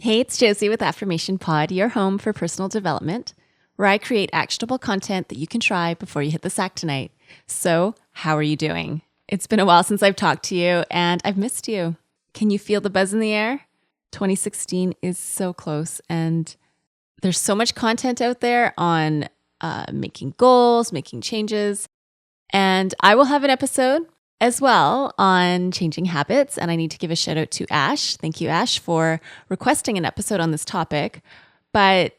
Hey, it's Josie with Affirmation Pod, your home for personal development, where I create actionable content that you can try before you hit the sack tonight. So, how are you doing? It's been a while since I've talked to you, and I've missed you. Can you feel the buzz in the air? 2016 is so close, and there's so much content out there on making goals, making changes, and I will have an episode as well on changing habits. And I need to give a shout out to Ash. Thank you, Ash, for requesting an episode on this topic. But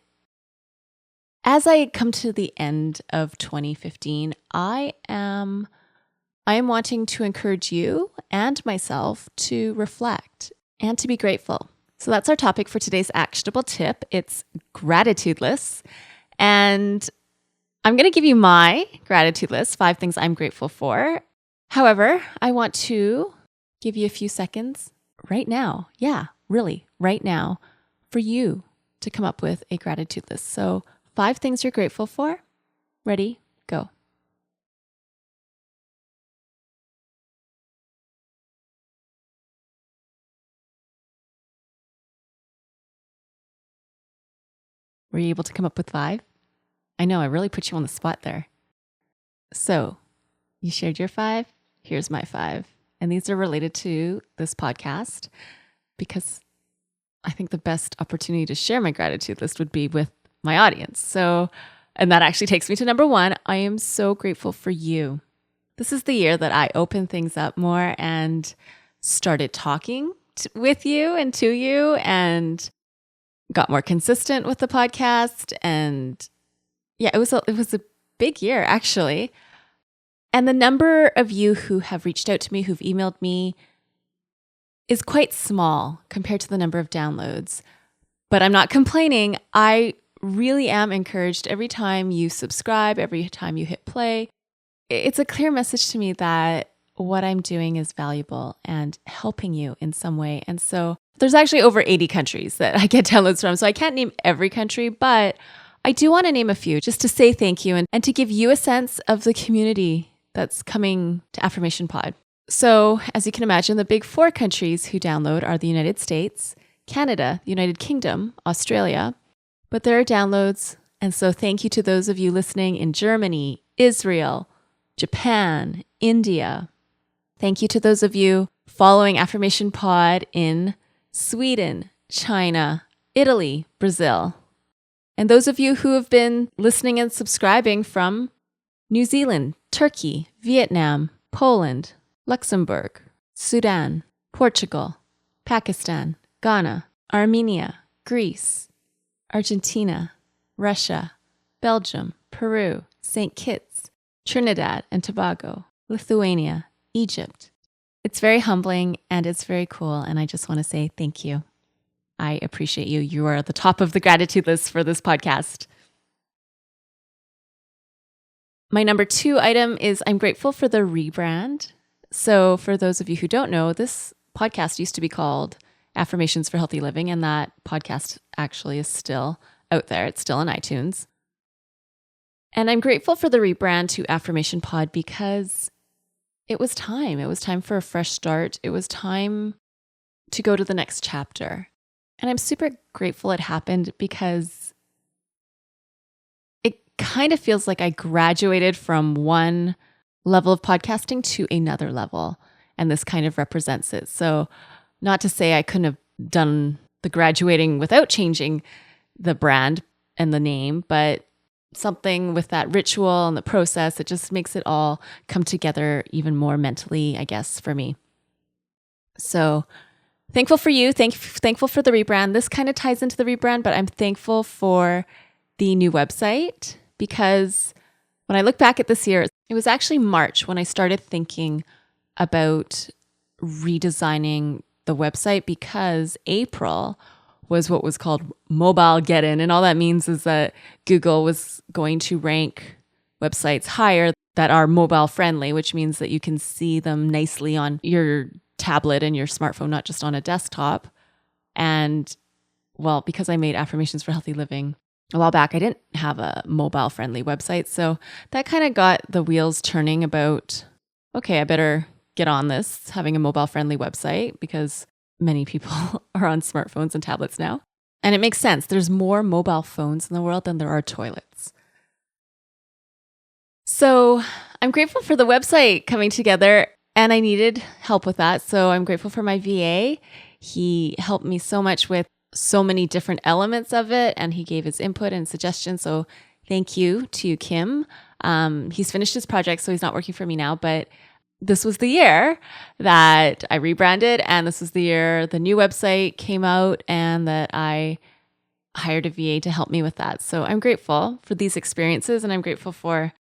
as I come to the end of 2015, I am wanting to encourage you and myself to reflect and to be grateful. So that's our topic for today's actionable tip. It's gratitude lists. And I'm going to give you my gratitude list, 5 things I'm grateful for. However, I want to give you a few seconds right now. Yeah, really, right now, for you to come up with a gratitude list. So 5 things you're grateful for. Ready? Go. Were you able to come up with 5? I know, I really put you on the spot there. So you shared your 5. Here's my 5. And these are related to this podcast because I think the best opportunity to share my gratitude list would be with my audience. So, and that actually takes me to number 1. I am so grateful for you. This is the year that I opened things up more and started talking with you and to you and got more consistent with the podcast. And yeah, it was a big year actually. And the number of you who have reached out to me, who've emailed me, is quite small compared to the number of downloads. But I'm not complaining. I really am encouraged every time you subscribe, every time you hit play. It's a clear message to me that what I'm doing is valuable and helping you in some way. And so there's actually over 80 countries that I get downloads from. So I can't name every country, but I do want to name a few just to say thank you and to give you a sense of the community that's coming to Affirmation Pod. So as you can imagine, the big 4 countries who download are the United States, Canada, the United Kingdom, Australia, but there are downloads. And so thank you to those of you listening in Germany, Israel, Japan, India. Thank you to those of you following Affirmation Pod in Sweden, China, Italy, Brazil. And those of you who have been listening and subscribing from New Zealand, Turkey, Vietnam, Poland, Luxembourg, Sudan, Portugal, Pakistan, Ghana, Armenia, Greece, Argentina, Russia, Belgium, Peru, St. Kitts, Trinidad and Tobago, Lithuania, Egypt. It's very humbling and it's very cool. And I just want to say thank you. I appreciate you. You are at the top of the gratitude list for this podcast. My number 2 item is I'm grateful for the rebrand. So for those of you who don't know, this podcast used to be called Affirmations for Healthy Living, and that podcast actually is still out there. It's still on iTunes. And I'm grateful for the rebrand to Affirmation Pod because it was time. It was time for a fresh start. It was time to go to the next chapter. And I'm super grateful it happened because kind of feels like I graduated from one level of podcasting to another level. And this kind of represents it. So not to say I couldn't have done the graduating without changing the brand and the name, but something with that ritual and the process, it just makes it all come together even more mentally, I guess, for me. So thankful for you. Thankful for the rebrand. This kind of ties into the rebrand, but I'm thankful for the new website. Because when I look back at this year, it was actually March when I started thinking about redesigning the website because April was what was called mobile get-in. And all that means is that Google was going to rank websites higher that are mobile friendly, which means that you can see them nicely on your tablet and your smartphone, not just on a desktop. And well, because I made Affirmations for Healthy Living a while back, I didn't have a mobile friendly website. So that kind of got the wheels turning about, okay, I better get on this, having a mobile friendly website because many people are on smartphones and tablets now. And it makes sense. There's more mobile phones in the world than there are toilets. So I'm grateful for the website coming together, and I needed help with that. So I'm grateful for my VA. He helped me so much with so many different elements of it, and he gave his input and suggestions. So thank you to you, Kim. He's finished his project, so he's not working for me now, but this was the year that I rebranded, and this was the year the new website came out and that I hired a VA to help me with that. So I'm grateful for these experiences, and I'm grateful for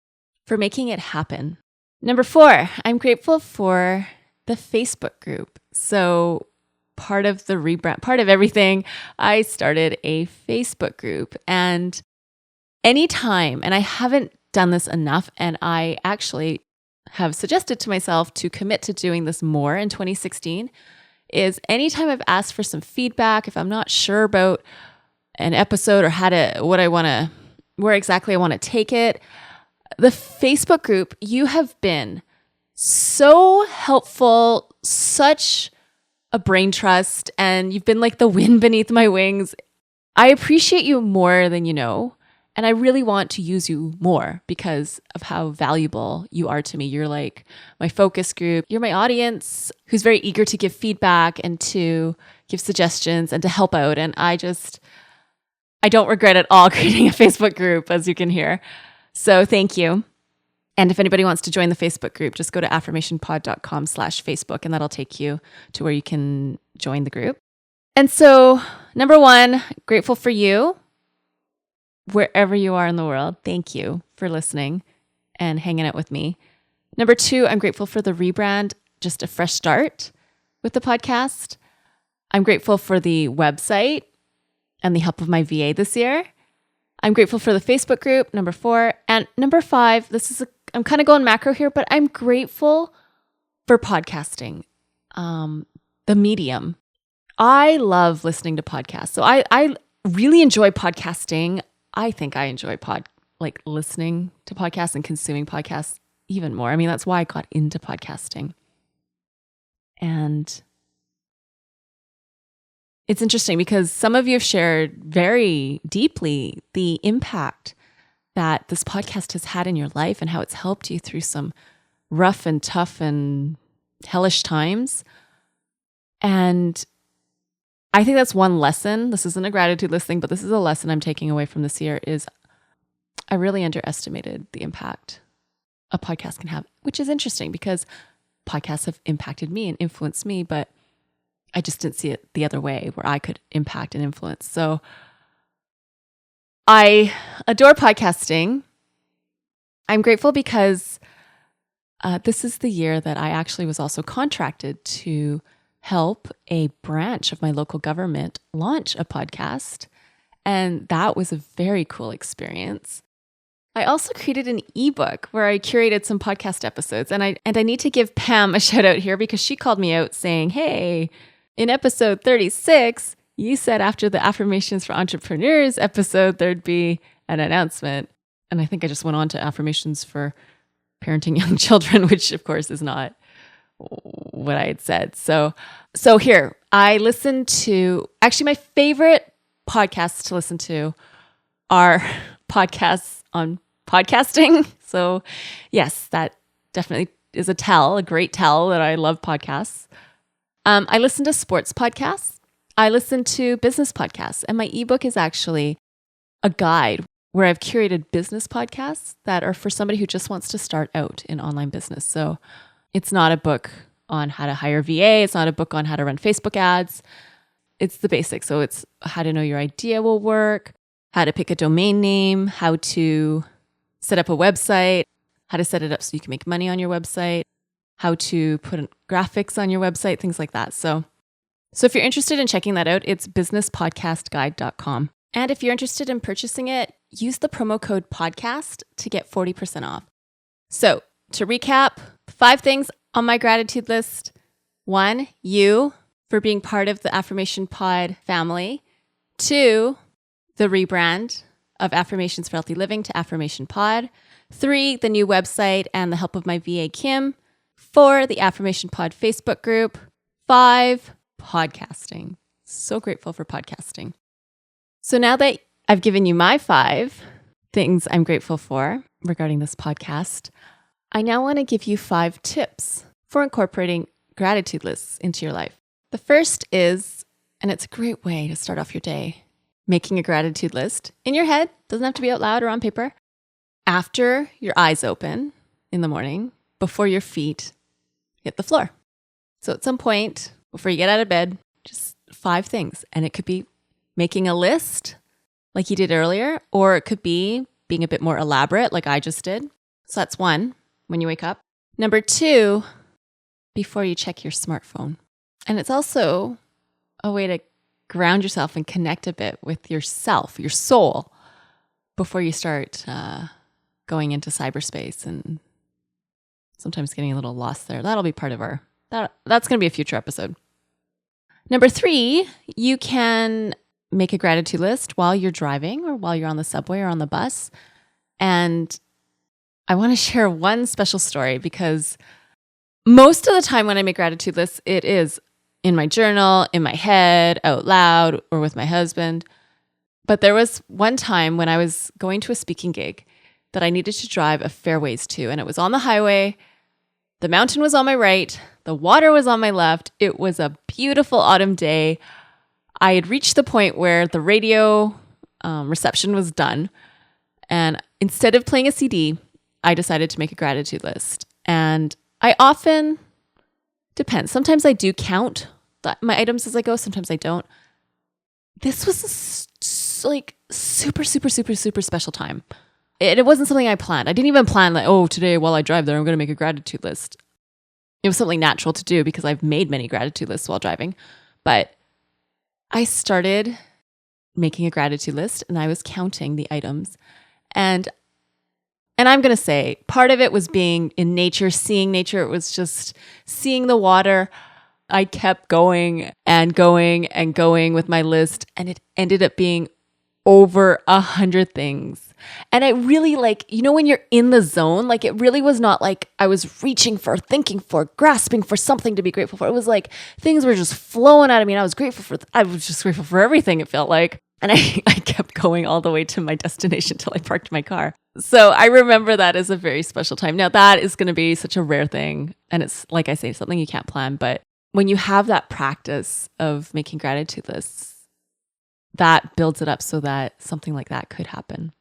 making it happen. Number 4, I'm grateful for the Facebook group. So part of the rebrand, part of everything, I started a Facebook group. And anytime, and I haven't done this enough, and I actually have suggested to myself to commit to doing this more in 2016, is anytime I've asked for some feedback, if I'm not sure about an episode or where exactly I want to take it, the Facebook group, you have been so helpful, such a brain trust, and you've been like the wind beneath my wings. I appreciate you more than you know, and I really want to use you more because of how valuable you are to me. You're like my focus group. You're my audience who's very eager to give feedback and to give suggestions and to help out. And I don't regret at all creating a Facebook group, as you can hear. So thank you. And if anybody wants to join the Facebook group, just go to affirmationpod.com/Facebook, and that'll take you to where you can join the group. And so, number 1, grateful for you, wherever you are in the world. Thank you for listening and hanging out with me. Number 2, I'm grateful for the rebrand, just a fresh start with the podcast. I'm grateful for the website and the help of my VA this year. I'm grateful for the Facebook group, number 4. And number 5, I'm kind of going macro here, but I'm grateful for podcasting, the medium. I love listening to podcasts. So I really enjoy podcasting. I think I enjoy listening to podcasts and consuming podcasts even more. I mean, that's why I got into podcasting. And it's interesting because some of you have shared very deeply the impact that this podcast has had in your life and how it's helped you through some rough and tough and hellish times. And I think that's one lesson. This isn't a gratitude list thing, but this is a lesson I'm taking away from this year is I really underestimated the impact a podcast can have, which is interesting because podcasts have impacted me and influenced me, but I just didn't see it the other way where I could impact and influence. So I adore podcasting. I'm grateful because this is the year that I actually was also contracted to help a branch of my local government launch a podcast. And that was a very cool experience. I also created an ebook where I curated some podcast episodes. And I need to give Pam a shout out here because she called me out saying, hey, in episode 36, you said after the Affirmations for Entrepreneurs episode, there'd be an announcement. And I think I just went on to Affirmations for Parenting Young Children, which of course is not what I had said. So here, I listened to, actually my favorite podcasts to listen to are podcasts on podcasting. So yes, that definitely is a great tell that I love podcasts. I listen to sports podcasts. I listen to business podcasts. And my ebook is actually a guide where I've curated business podcasts that are for somebody who just wants to start out in online business. So it's not a book on how to hire VA. It's not a book on how to run Facebook ads. It's the basics. So it's how to know your idea will work, how to pick a domain name, how to set up a website, how to set it up so you can make money on your website, how to put graphics on your website, things like that. So if you're interested in checking that out, it's businesspodcastguide.com. And if you're interested in purchasing it, use the promo code podcast to get 40% off. So to recap, 5 things on my gratitude list. 1, you for being part of the Affirmation Pod family. 2, the rebrand of Affirmations for Healthy Living to Affirmation Pod. 3, the new website and the help of my VA, Kim. 4, the Affirmation Pod Facebook group. 5, podcasting. So grateful for podcasting. So now that I've given you my 5 things I'm grateful for regarding this podcast, I now want to give you 5 tips for incorporating gratitude lists into your life. The first is, and it's a great way to start off your day, making a gratitude list in your head. Doesn't have to be out loud or on paper. After your eyes open in the morning, before your feet hit the floor. So at some point, before you get out of bed, just 5 things. And it could be making a list like you did earlier, or it could be being a bit more elaborate like I just did. So that's 1, when you wake up. Number 2, before you check your smartphone. And it's also a way to ground yourself and connect a bit with yourself, your soul, before you start going into cyberspace and sometimes getting a little lost there. That'll be part of that's going to be a future episode. Number 3, you can make a gratitude list while you're driving or while you're on the subway or on the bus. And I want to share one special story because most of the time when I make gratitude lists, it is in my journal, in my head, out loud, or with my husband. But there was one time when I was going to a speaking gig that I needed to drive a fair ways to, and it was on the highway. The mountain was on my right. The water was on my left. It was a beautiful autumn day. I had reached the point where the radio reception was done. And instead of playing a CD, I decided to make a gratitude list. And I often, depends. Sometimes I do count my items as I go. Sometimes I don't. This was like super, super, super, super special time. It wasn't something I planned. I didn't even plan like, oh, today while I drive there, I'm going to make a gratitude list. It was something natural to do because I've made many gratitude lists while driving. But I started making a gratitude list and I was counting the items. And I'm going to say part of it was being in nature, seeing nature. It was just seeing the water. I kept going and going and going with my list, and it ended up being over 100 things. And I really when you're in the zone, like it really was not like I was reaching for, thinking for, grasping for something to be grateful for. It was like things were just flowing out of me, and I was just grateful for everything, it felt like. And I kept going all the way to my destination till I parked my car. So I remember that as a very special time. Now that is going to be such a rare thing. And it's, like I say, something you can't plan. But when you have that practice of making gratitude lists, that builds it up so that something like that could happen.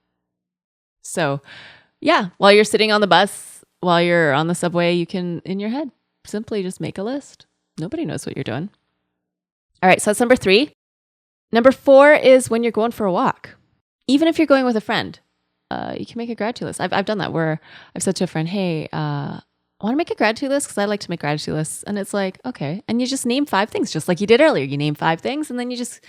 So yeah, while you're sitting on the bus, while you're on the subway, you can, in your head, simply just make a list. Nobody knows what you're doing. All right, so that's number 3. Number 4 is when you're going for a walk. Even if you're going with a friend, you can make a gratitude list. I've done that where I've said to a friend, hey, I want to make a gratitude list because I like to make gratitude lists. And it's like, okay. And you just name 5 things, just like you did earlier. You name 5 things and then you just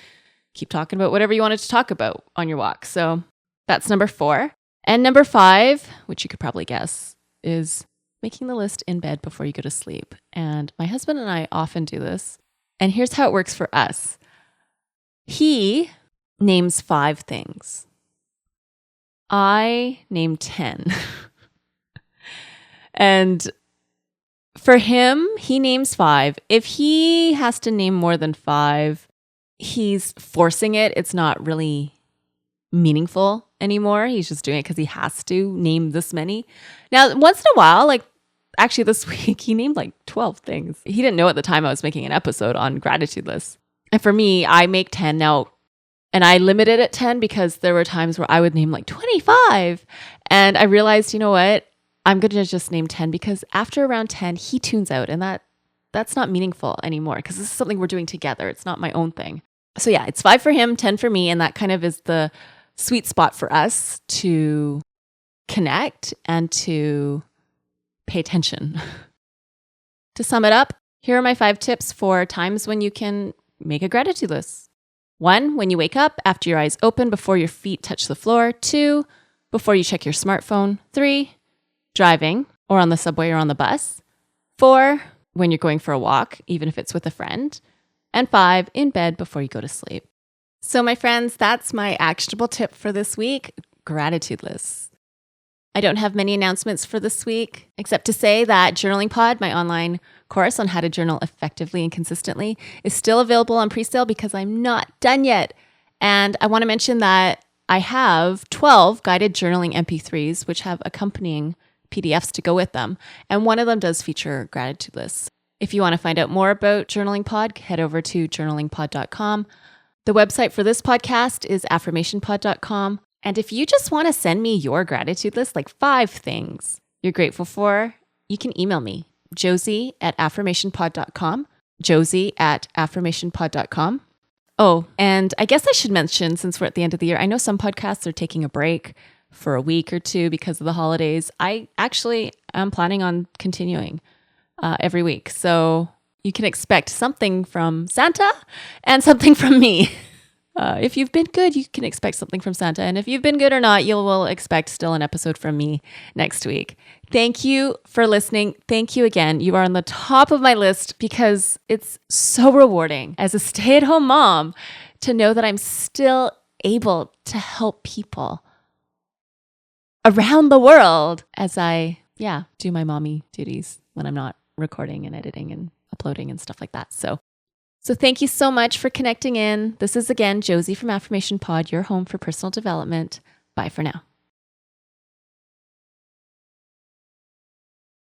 keep talking about whatever you wanted to talk about on your walk. So that's number 4. And number 5, which you could probably guess, is making the list in bed before you go to sleep. And my husband and I often do this. And here's how it works for us. He names 5 things. I name 10. And for him, he names 5. If he has to name more than 5, he's forcing it. It's not really meaningful anymore. He's just doing it because he has to name this many. Now, once in a while, like actually this week, he named like 12 things. He didn't know at the time I was making an episode on gratitude lists. And for me, I make 10 now. And I limited at 10 because there were times where I would name like 25. And I realized, you know what? I'm going to just name 10 because after around 10, he tunes out. And that's not meaningful anymore because this is something we're doing together. It's not my own thing. So yeah, it's 5 for him, 10 for me. And that kind of is the sweet spot for us to connect and to pay attention. To sum it up, here are my 5 tips for times when you can make a gratitude list. 1, when you wake up, after your eyes open, before your feet touch the floor. 2, before you check your smartphone. 3, driving or on the subway or on the bus. 4, when you're going for a walk, even if it's with a friend. And 5, in bed before you go to sleep. So my friends, that's my actionable tip for this week, gratitude lists. I don't have many announcements for this week, except to say that Journaling Pod, my online course on how to journal effectively and consistently, is still available on pre-sale because I'm not done yet. And I want to mention that I have 12 guided journaling MP3s, which have accompanying PDFs to go with them. And one of them does feature gratitude lists. If you want to find out more about Journaling Pod, head over to journalingpod.com. The website for this podcast is affirmationpod.com. And if you just want to send me your gratitude list, like 5 things you're grateful for, you can email me, josie@affirmationpod.com, josie@affirmationpod.com. Oh, and I guess I should mention, since we're at the end of the year, I know some podcasts are taking a break for a week or two because of the holidays. I actually am planning on continuing every week. So you can expect something from Santa and something from me. If you've been good, you can expect something from Santa. And if you've been good or not, you will expect still an episode from me next week. Thank you for listening. Thank you again. You are on the top of my list because it's so rewarding as a stay-at-home mom to know that I'm still able to help people around the world as I, do my mommy duties when I'm not recording and editing and uploading and stuff like that. So thank you so much for connecting in. This is again Josie from Affirmation Pod, your home for personal development. Bye for now.